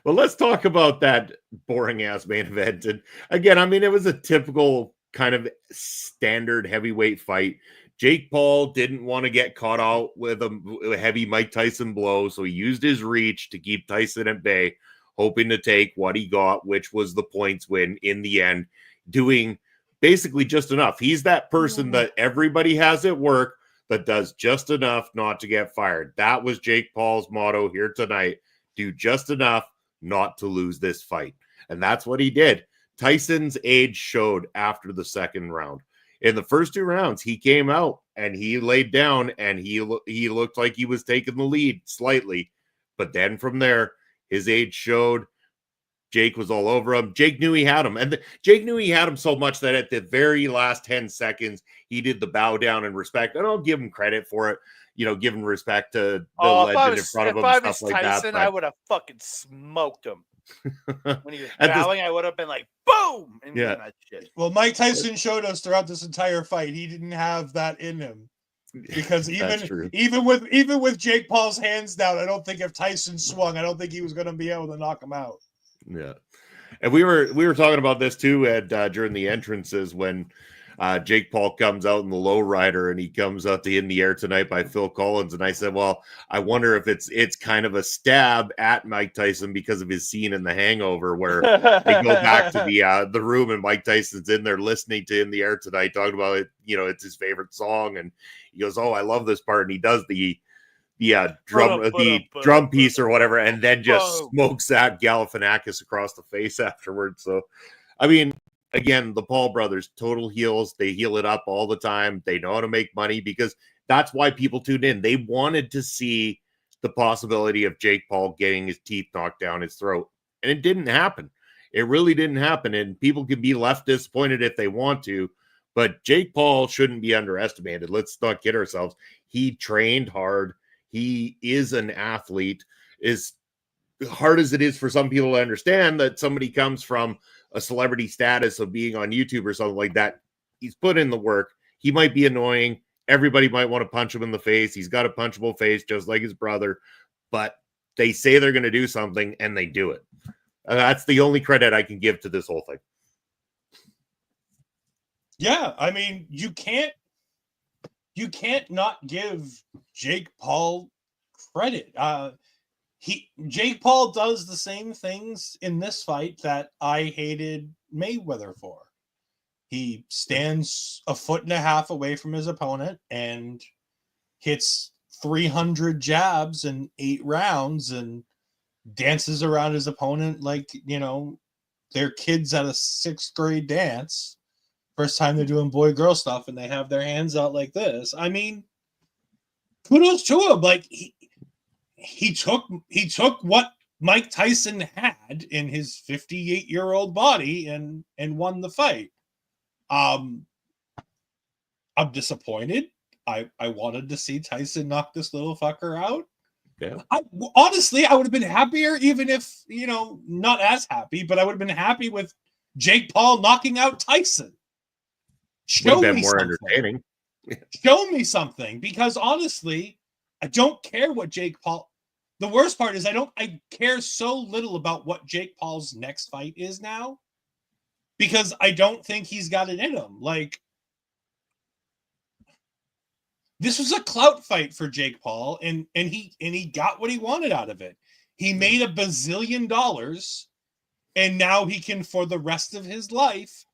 Well, let's talk about that boring ass main event. And again, I mean, it was a typical kind of standard heavyweight fight. Jake Paul didn't want to get caught out with a heavy Mike Tyson blow, so he used his reach to keep Tyson at bay, hoping to take what he got, which was the points win in the end, doing basically just enough. He's that person that everybody has at work that does just enough not to get fired. That was Jake Paul's motto here tonight. Do just enough not to lose this fight. And that's what he did. Tyson's age showed after the second round. In the first 2 rounds, he came out and he laid down and he looked like he was taking the lead slightly. But then from there, his age showed. Jake was all over him. Jake knew he had him. And Jake knew he had him so much that at the very last 10 seconds, he did the bow down and respect. And I'll give him credit for it. Giving respect to the legend in front of him. If I was was like Tyson, that, I would have fucking smoked him. When he was bowing, I would have been like, boom! And that shit. Well, Mike Tyson showed us throughout this entire fight he didn't have that in him. Because even with Jake Paul's hands down, I don't think if Tyson swung, I don't think he was going to be able to knock him out. Yeah. And we were talking about this too at during the entrances when Jake Paul comes out in the lowrider and he comes out to "In the Air Tonight" by Phil Collins, and I said, well, I wonder if it's kind of a stab at Mike Tyson because of his scene in The Hangover where they go back to the room and Mike Tyson's in there listening to "In the Air Tonight," talking about it. You know, it's his favorite song, and he goes, "Oh, I love this part," and he does the drum piece or whatever, and then just smokes that Galifianakis across the face afterwards. So, I mean, again, the Paul brothers, total heels. They heel it up all the time. They know how to make money because that's why people tuned in. They wanted to see the possibility of Jake Paul getting his teeth knocked down his throat, and it didn't happen. It really didn't happen, and people can be left disappointed if they want to, but Jake Paul shouldn't be underestimated. Let's not kid ourselves. He trained hard. He is an athlete. As hard as it is for some people to understand that somebody comes from a celebrity status of being on YouTube or something like that, he's put in the work. He might be annoying. Everybody might want to punch him in the face. He's got a punchable face just like his brother, but they say they're going to do something and they do it. That's the only credit I can give to this whole thing. Yeah, I mean, you can't not give Jake Paul credit. Jake Paul does the same things in this fight that I hated Mayweather for. He stands 1.5 feet away from his opponent and hits 300 jabs in 8 rounds and dances around his opponent like, you know, they're kids at a 6th grade dance. First time they're doing boy-girl stuff and they have their hands out like this. I mean, kudos to him. Like he took what Mike Tyson had in his 58-year-old body and won the fight. I'm disappointed. I wanted to see Tyson knock this little fucker out. Yeah. Honestly, I would have been happier even if, you know, not as happy, but I would have been happy with Jake Paul knocking out Tyson. Show me more entertaining. Show me something, because honestly, I don't care what Jake Paul. The worst part is I care so little about what Jake Paul's next fight is now, because I don't think he's got it in him. Like, this was a clout fight for Jake Paul, and he got what he wanted out of it. He made $1 bazillion, and now he can, for the rest of his life,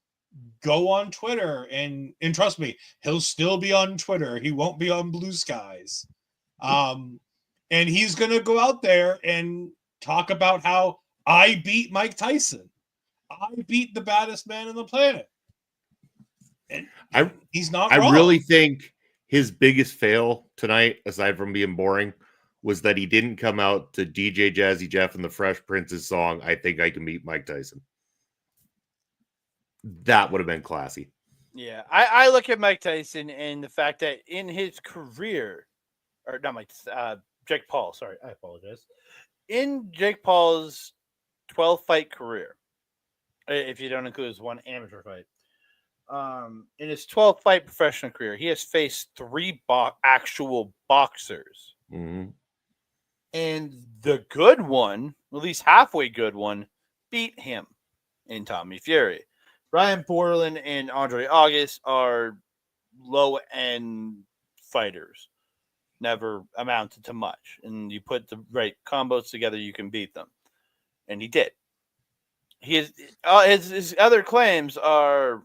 go on Twitter and trust me, he'll still be on Twitter. He won't be on Blue Skies. And he's going to go out there and talk about how I beat Mike Tyson. I beat the baddest man on the planet. And he's not wrong. I really think his biggest fail tonight, aside from being boring, was that he didn't come out to DJ Jazzy Jeff and the Fresh Prince's song, "I Think I Can Beat Mike Tyson." That would have been classy. Yeah, I look at Mike Tyson and the fact that in his career, or not Mike, Jake Paul, sorry, I apologize. In Jake Paul's 12-fight career, if you don't include his one amateur fight, in his 12-fight professional career, he has faced 3 actual boxers. Mm-hmm. And the good one, at least halfway good one, beat him in Tommy Fury. Ryan Borland and Andre August are low-end fighters. Never amounted to much. And you put the right combos together, you can beat them. And he did. His other claims are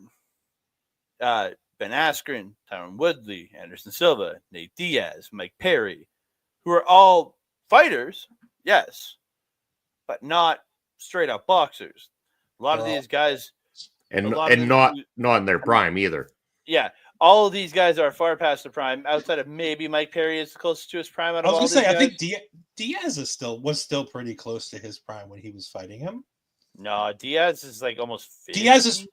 Ben Askren, Tyron Woodley, Anderson Silva, Nate Diaz, Mike Perry, who are all fighters, yes, but not straight-up boxers. A lot of these guys... And not in their prime either. Yeah, all of these guys are far past the prime. Outside of maybe Mike Perry is closest to his prime. Out of all these guys. I think Diaz was still pretty close to his prime when he was fighting him. No, Diaz is like almost 50, Diaz is,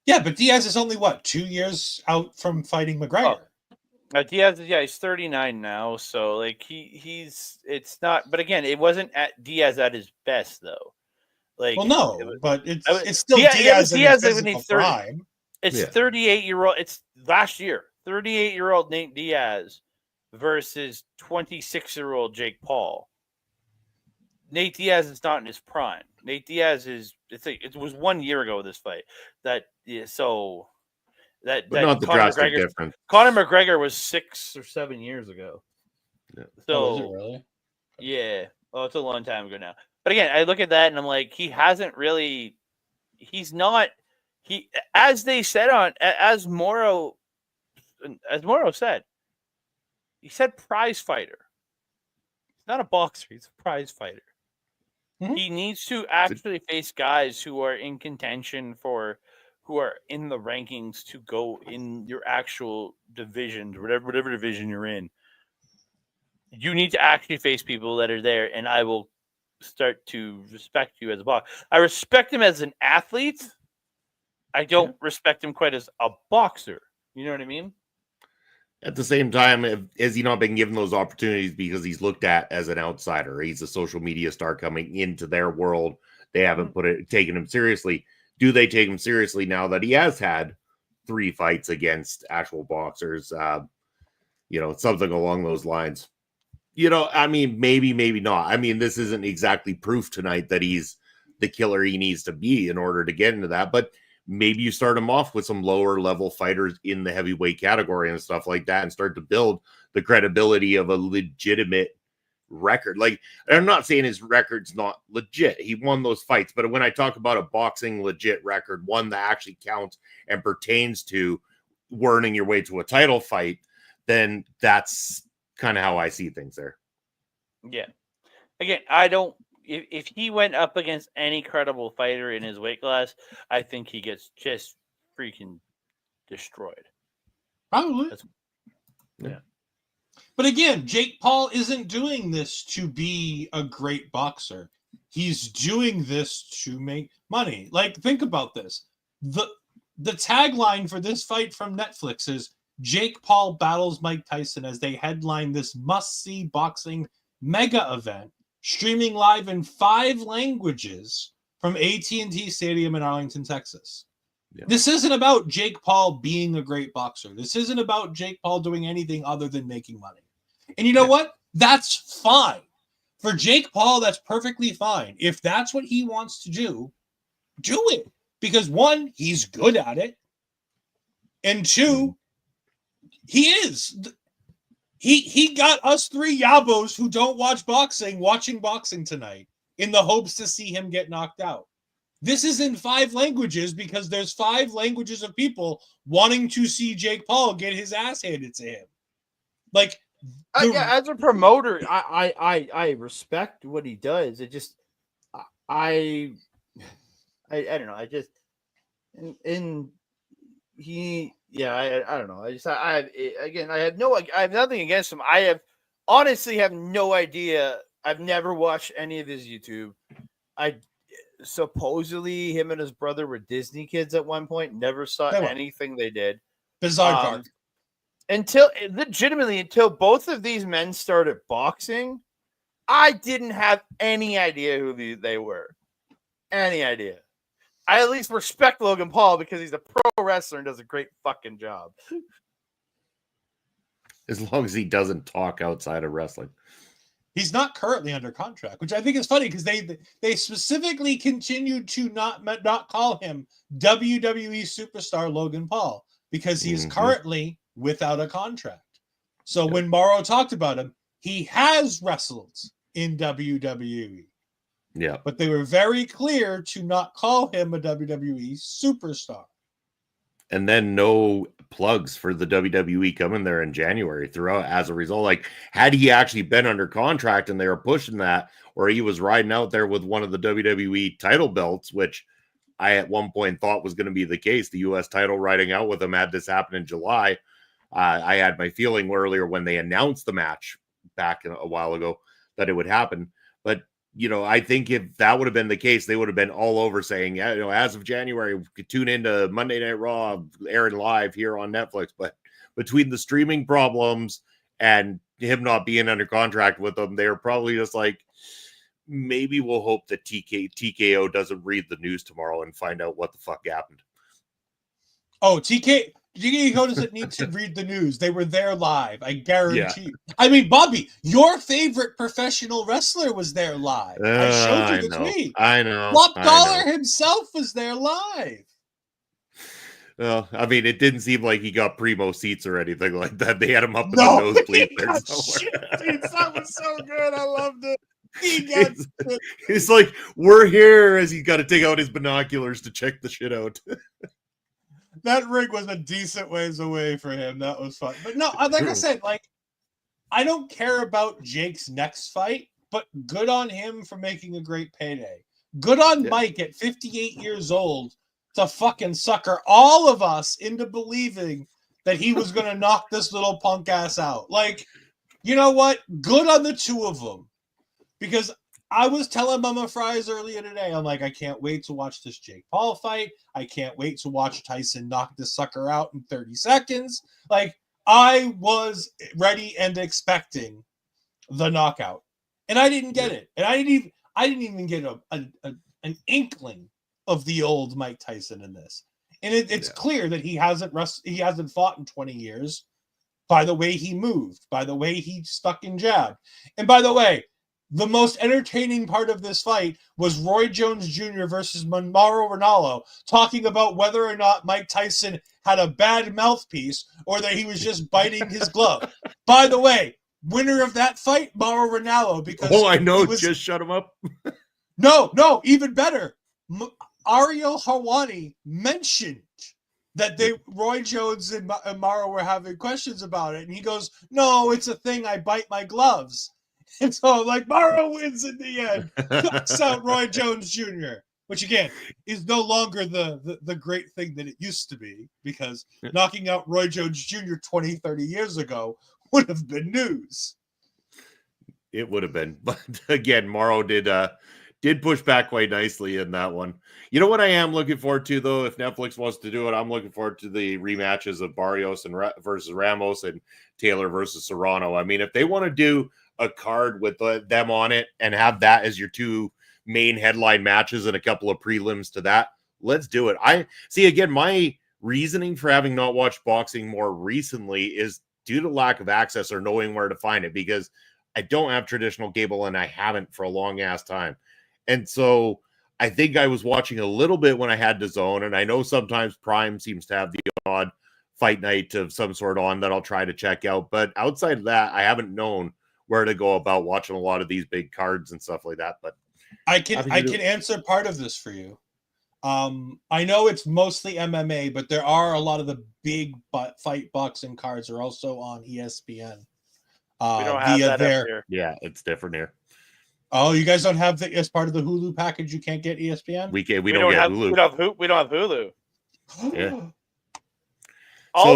yeah, but Diaz is only 2 years out from fighting McGregor. Diaz is he's 39 now, so like it's not. But again, it wasn't at Diaz at his best though. Like, well, no, but it's still Diaz in his physical prime. It's 38-year-old. It's last year, 38-year-old Nate Diaz versus 26-year-old Jake Paul. Nate Diaz is not in his prime. Nate Diaz is it was 1 year ago this fight that so that But not the drastic difference. Conor McGregor was 6 or 7 years ago. Yeah. Oh, is it So really? yeah, oh, it's a long time ago now. But again, I look at that and I'm like, he's not as they said as Morrow said, he said prize fighter. He's not a boxer, he's a prize fighter. Mhm. He needs to actually face guys who are in contention who are in the rankings to go in your actual division, whatever division you're in. You need to actually face people that are there, and I will start to respect you as a boxer. I respect him as an athlete. I don't respect him quite as a boxer. You know what I mean? At the same time, has he not been given those opportunities because he's looked at as an outsider? He's a social media star coming into their world. They haven't taken him seriously. Do they take him seriously now that he has had 3 fights against actual boxers? Something along those lines. I mean, maybe not. I mean, this isn't exactly proof tonight that he's the killer he needs to be in order to get into that, but maybe you start him off with some lower level fighters in the heavyweight category and stuff like that and start to build the credibility of a legitimate record. Like, I'm not saying his record's not legit. He won those fights, but when I talk about a boxing legit record, one that actually counts and pertains to earning your way to a title fight, then that's kind of how I see things there. Yeah. Again, I don't. If he went up against any credible fighter in his weight class, I think he gets just freaking destroyed. Probably. Yeah. But again, Jake Paul isn't doing this to be a great boxer. He's doing this to make money. Like, think about this. The tagline for this fight from Netflix is Jake Paul battles Mike Tyson as they headline this must-see boxing mega event, streaming live in 5 languages from AT&T Stadium in Arlington, Texas. Yeah. This isn't about Jake Paul being a great boxer. This isn't about Jake Paul doing anything other than making money. And you know what? That's fine. For Jake Paul, that's perfectly fine. If that's what he wants to do it. Because 1, he's good at it. And 2, he is. He got us 3 yabos who don't watch boxing watching boxing tonight in the hopes to see him get knocked out. This is in 5 languages because there's 5 languages of people wanting to see Jake Paul get his ass handed to him. Like, as a promoter, I respect what he does. It just I don't know. I just I don't know. I have nothing against him. I honestly have no idea. I've never watched any of his YouTube. Supposedly him and his brother were Disney kids at one point. Never saw anything they did. Bizarre until both of these men started boxing. I didn't have any idea who they were. Any idea. I at least respect Logan Paul because he's a pro wrestler and does a great fucking job. As long as he doesn't talk outside of wrestling. He's not currently under contract, which I think is funny because they specifically continued to not call him WWE superstar Logan Paul because he is currently without a contract. So when Morrow talked about him, he has wrestled in WWE. Yeah. But they were very clear to not call him a WWE superstar. And then no plugs for the WWE coming there in January throughout as a result. Like, had he actually been under contract and they were pushing that, or he was riding out there with one of the WWE title belts, which I at one point thought was going to be the case, the U.S. title riding out with him, had this happen in July. I had my feeling earlier when they announced the match back a while ago that it would happen. But I think if that would have been the case, they would have been all over saying, as of January, we could tune into Monday Night Raw, airing live here on Netflix. But between the streaming problems and him not being under contract with them, they're probably just like, maybe we'll hope that TKO doesn't read the news tomorrow and find out what the fuck happened. Oh, TK, You doesn't need to read the news. They were there live. I guarantee you. I mean, Bobby, your favorite professional wrestler was there live. I showed you I the know. tweet. I know. Flop I Dollar know. himself was there live. Well, I mean, it didn't seem like he got primo seats or anything like that. They had him up in the No, nosebleed he there got somewhere. shit seats. That was so good. I loved it. He got He's like, we're here, as he's got to take out his binoculars to check the shit out. that rig was a decent ways away for him. That was fun. But no, like I said, like I don't care about Jake's next fight, but good on him for making a great payday. Good on Mike at 58 years old to fucking sucker all of us into believing that he was going to knock this little punk ass out. Like, you know what? Good on the two of them. Because I was telling Mama Fries earlier today, I'm like, I can't wait to watch this Jake Paul fight. I can't wait to watch Tyson knock this sucker out in 30 seconds. Like, I was ready and expecting the knockout. And I didn't get it. And I didn't even get an inkling of the old Mike Tyson in this. And it's clear that he hasn't fought in 20 years by the way he moved, by the way he stuck and jabbed. And by the way, the most entertaining part of this fight was Roy Jones Jr. versus Mauro Ranallo talking about whether or not Mike Tyson had a bad mouthpiece or that he was just biting his glove. By the way, winner of that fight, Mauro Ranallo, because I know, just shut him up. No, even better. Ariel Hawani mentioned that Roy Jones and Mauro were having questions about it, and he goes, "No, it's a thing. I bite my gloves." And so, like, Mauro wins in the end, knocks out Roy Jones Jr., which again is no longer the great thing that it used to be, because knocking out Roy Jones Jr. 20, 30 years ago would have been news. It would have been, but again, Mauro did push back quite nicely in that one. You know what I am looking forward to, though, if Netflix wants to do it, I'm looking forward to the rematches of Barrios versus Ramos and Taylor versus Serrano. I mean, if they want to do a card with them on it and have that as your two main headline matches and a couple of prelims to that, let's do it. I see, again, my reasoning for having not watched boxing more recently is due to lack of access or knowing where to find it, because I don't have traditional cable and I haven't for a long ass time. And so I think I was watching a little bit when I had DAZN, and I know sometimes Prime seems to have the odd fight night of some sort on that I'll try to check out. But outside of that, I haven't known where to go about watching a lot of these big cards and stuff like that. But I can answer part of this for you. I know it's mostly MMA, but there are a lot of the big fight boxing cards are also on ESPN. We don't have that up here. Yeah, it's different here. Oh, you guys don't have the as part of the Hulu package. You can't get ESPN. We don't get Hulu. We don't have Hulu. Yeah. All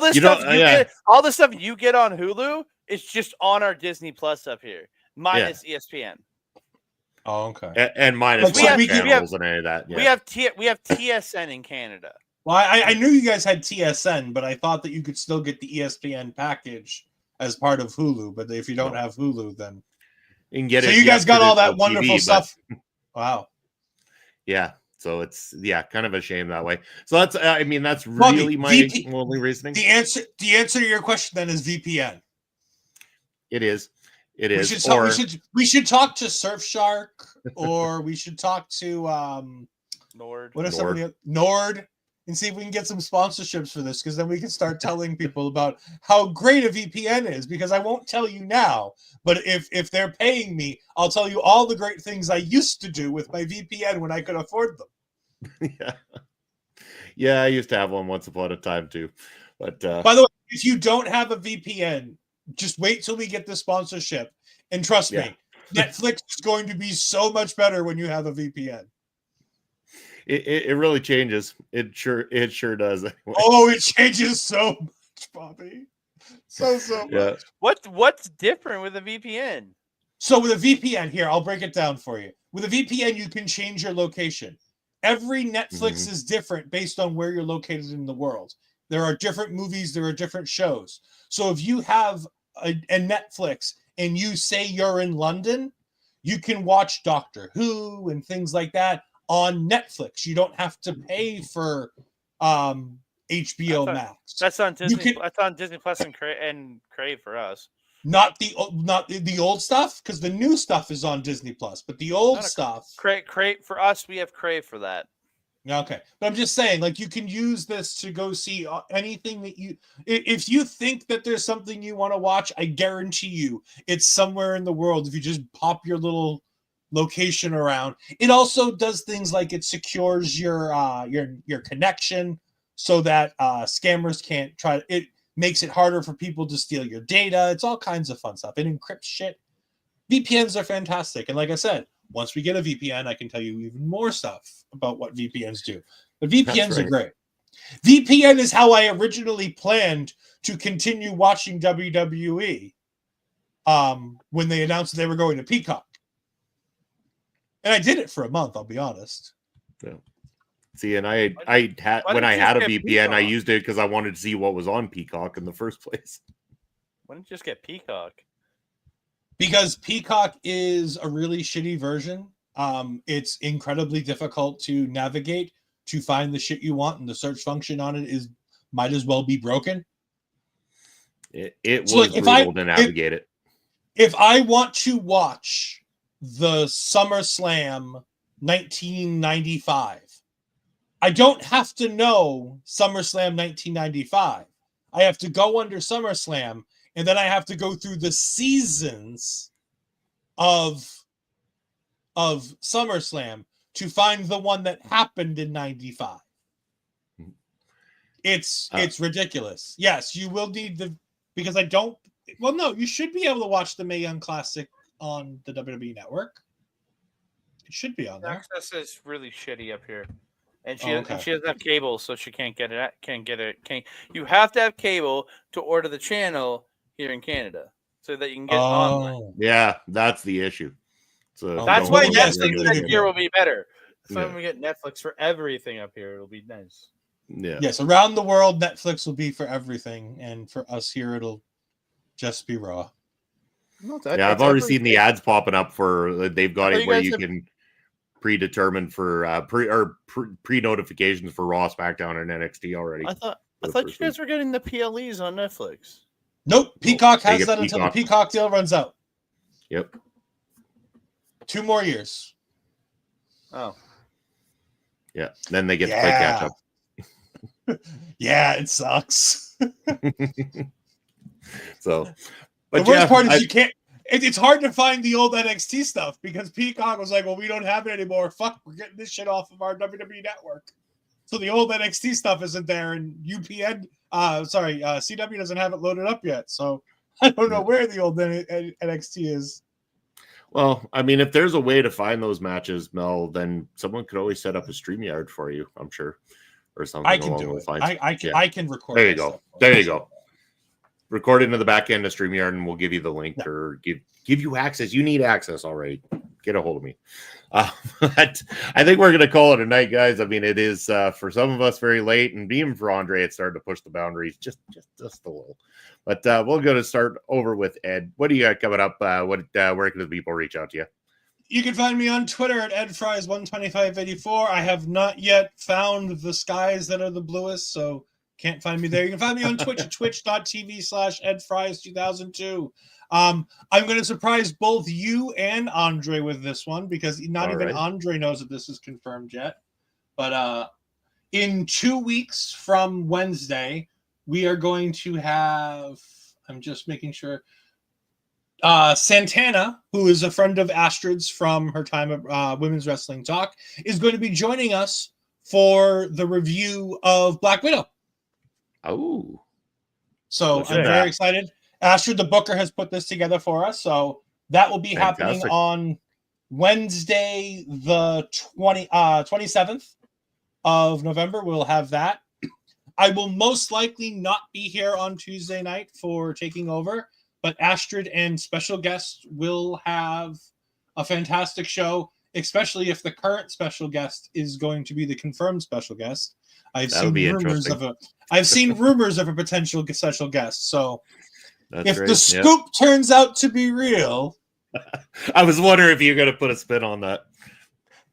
this stuff get, all the stuff you get on Hulu is just on our Disney Plus up here, minus ESPN. Oh, okay. And minus channels and any of that. Yeah. We have TSN in Canada. Well, I knew you guys had TSN, but I thought that you could still get the ESPN package as part of Hulu. But if you don't have Hulu, then you can get so it. you guys got all that wonderful stuff. Wow. Yeah. So it's kind of a shame that way. So that's that's really my only reasoning. The answer to your question then is VPN. It is. It is. We should talk to Surfshark, or we should talk to Nord. What if somebody Nord, and see if we can get some sponsorships for this, because then we can start telling people about how great a VPN is. Because I won't tell you now, but if they're paying me, I'll tell you all the great things I used to do with my VPN when I could afford them. Yeah, I used to have one once upon a time too. But by the way, if you don't have a VPN, just wait till we get the sponsorship, and trust me, Netflix is going to be so much better when you have a VPN. It really changes. It sure does. Anyway. Oh, it changes so much, Bobby. So much. What's different with a VPN? So with a VPN, here, I'll break it down for you. With a VPN, you can change your location. Every Netflix is different based on where you're located in the world. There are different movies, there are different shows. So if you have a Netflix and you say you're in London, you can watch Doctor Who and things like that on Netflix. You don't have to pay for HBO Max. That's on Disney. can- That's on Disney Plus and Crave for us. Not the old stuff, because the new stuff is on Disney Plus, but the old Not a- stuff. Crave for us. We have Crave for that. Okay, but I'm just saying, like, you can use this to go see anything that you. If you think that there's something you want to watch, I guarantee you it's somewhere in the world. If you just pop your little location around, it also does things like it secures your connection so that scammers can't try. It makes it harder for people to steal your data. It's all kinds of fun stuff. It encrypts shit. VPNs are fantastic, and like I said, once we get a VPN, I can tell you even more stuff about what VPNs do. But VPNs are great. VPN is how I originally planned to continue watching WWE when they announced they were going to Peacock. And I did it for a month, I'll be honest. Yeah. See, and I had Why when didn't I you had a just get VPN, I Peacock? used it because I wanted to see what was on Peacock in the first place. Why don't you just get Peacock? Because Peacock is a really shitty version. It's incredibly difficult to navigate to find the shit you want, and the search function on it might as well be broken. It was So, like, brutal to navigate it. If I want to watch the SummerSlam 1995, I don't have to know SummerSlam 1995. I have to go under SummerSlam, and then I have to go through the seasons of SummerSlam to find the one that happened in 95. It's ridiculous. Yes, you will need because I don't. Well, no, you should be able to watch the Mae Young Classic on the WWE Network. It should be on there. Access is really shitty up here, and Oh, okay. she doesn't have cable, so she can't get it. You have to have cable to order the channel here in Canada, so that you can get it online. Yeah, that's the issue. So That's don't why go with yes, regular Netflix next cable. year will be better. So Yeah. when we get Netflix for everything up here, it'll be nice. Yeah. Yes, around the world, Netflix will be for everything, and for us here, it'll just be Raw. Yeah, I've already seen the ads popping up for they've got I thought it you where guys you have- can predetermine for pre notifications for Raw, SmackDown, and NXT already. I thought For the you first guys were getting the PLEs on Netflix. Nope, Peacock they has get that until the Peacock. Peacock deal runs out. Yep. 2 more years. Oh, Yeah. Then they get to play catch up. Yeah, it sucks. So, The but worst yeah, part is you can't. It's hard to find the old NXT stuff because Peacock was like, "Well, we don't have it anymore. Fuck, we're getting this shit off of our WWE network." So the old NXT stuff isn't there, and CW doesn't have it loaded up yet. So I don't know where the old NXT is. well, I mean, if there's a way to find those matches, Mel, then someone could always set up a StreamYard for you, I'm sure, or something. I can along do those it. lines. I can. Yeah. I can record. There you that go. stuff. There you go. Record into the back end of StreamYard, and we'll give you the link Yeah. or give you access. You need access, all right. Get a hold of me. But I think we're gonna call it a night, guys. I mean, it is for some of us very late, and even for Andre, it's starting to push the boundaries just a little. But we'll go to start over with Ed. What do you got coming up? Where can the people reach out to you? You can find me on Twitter at edfries12584. I have not yet found the skies that are the bluest, so can't find me there. You can find me on Twitch at twitch.tv/edfries2002. I'm going to surprise both you and Andre with this one because not All even right. Andre knows that this is confirmed yet. But in 2 weeks from Wednesday, we are going to have, I'm just making sure, Santana, who is a friend of Astrid's from her time at Women's Wrestling Talk, is going to be joining us for the review of Black Widow. Oh, So Look at I'm that. very excited. Astrid, the booker, has put this together for us. So that will be happening Fantastic. on Wednesday, the 27th of November. We'll have that. I will most likely not be here on Tuesday night for taking over, but Astrid and special guests will have a fantastic show, especially if the current special guest is going to be the confirmed special guest. That'll be interesting. I've seen rumors of a potential special guest. So that's if great. the Yeah. scoop turns out to be real, I was wondering if you're going to put a spin on that.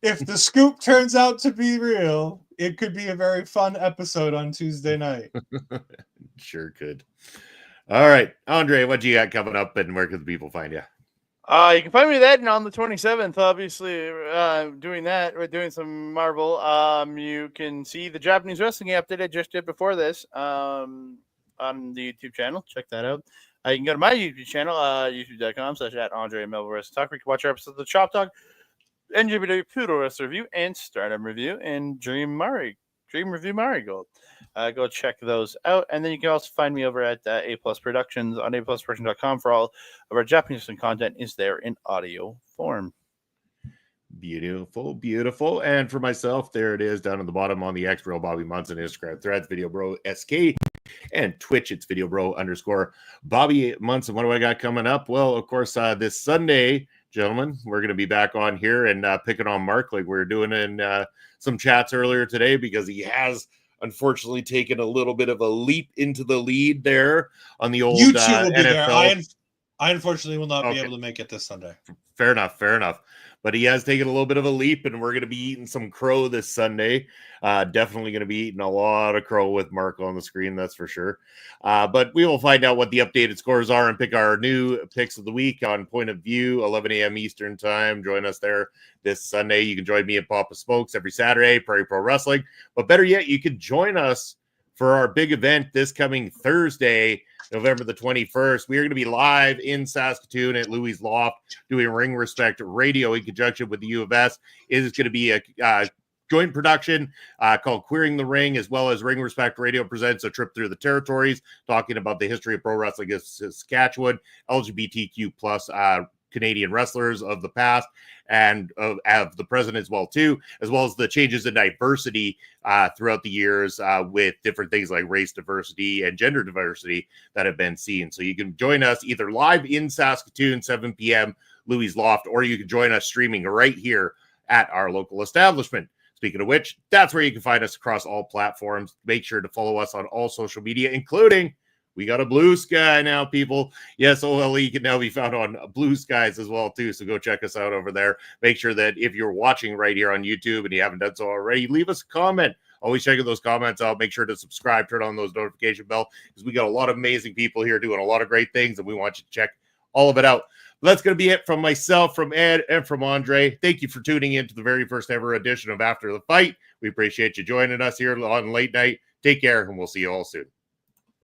if the scoop turns out to be real, it could be a very fun episode on Tuesday night. Sure could. All right, Andre, what you got coming up, and where can the people find you? You can find me that and on the 27th, obviously, doing that. We're doing some Marvel. You can see the Japanese wrestling update I just did before this on the YouTube channel. Check that out. You can go to my YouTube channel, youtube.com/@Andre and Melville Wrestling Talk, where you can watch our episodes of the Chop Talk, NJPW Poodle Wrestler Review, and Stardom Review, and Dream Review Marigold. Go check those out. And then you can also find me over at A Plus Productions on aplusproduction.com for all of our Japanese content is there in audio form. Beautiful, beautiful. And for myself, there it is down at the bottom on the X Bro Bobby Munson Instagram threads, Video Bro SK, and Twitch. It's Video Bro _ Bobby Munson. What do I got coming up? Well, of course, this Sunday, gentlemen, we're going to be back on here and picking on Mark like we were doing in some chats earlier today, because he has unfortunately taken a little bit of a leap into the lead there on the old You two will be NFL. there. I unfortunately will not be able to make it this Sunday. Fair enough. But he has taken a little bit of a leap, and we're going to be eating some crow this Sunday. Definitely going to be eating a lot of crow with Mark on the screen, that's for sure. But we will find out what the updated scores are and pick our new picks of the week on Point of View, 11 a.m. Eastern time. Join us there this Sunday. You can join me at Papa Smokes every Saturday, Prairie Pro Wrestling. But better yet, you can join us for our big event this coming Thursday, November the 21st. We are going to be live in Saskatoon at Louis' Loft doing Ring Respect Radio in conjunction with the U of S. It is going to be a joint production called Queering the Ring, as well as Ring Respect Radio presents a trip through the territories, talking about the history of pro wrestling in Saskatchewan, LGBTQ plus Canadian wrestlers of the past and of the present as well too, as well as the changes in diversity throughout the years with different things like race diversity and gender diversity that have been seen. So you can join us either live in Saskatoon, 7 p.m. Louis' Loft, or you can join us streaming right here at our local establishment. Speaking of which, that's where you can find us across all platforms. Make sure to follow us on all social media, including we got a Blue Sky now, people. Yes, OLE can now be found on Blue Skies as well, too. So go check us out over there. Make sure that if you're watching right here on YouTube and you haven't done so already, leave us a comment. Always checking those comments out. Make sure to subscribe, turn on those notification bell, because we got a lot of amazing people here doing a lot of great things, and we want you to check all of it out. That's going to be it from myself, from Ed, and from Andre. Thank you for tuning in to the very first ever edition of After the Fight. We appreciate you joining us here on Late Night. Take care, and we'll see you all soon.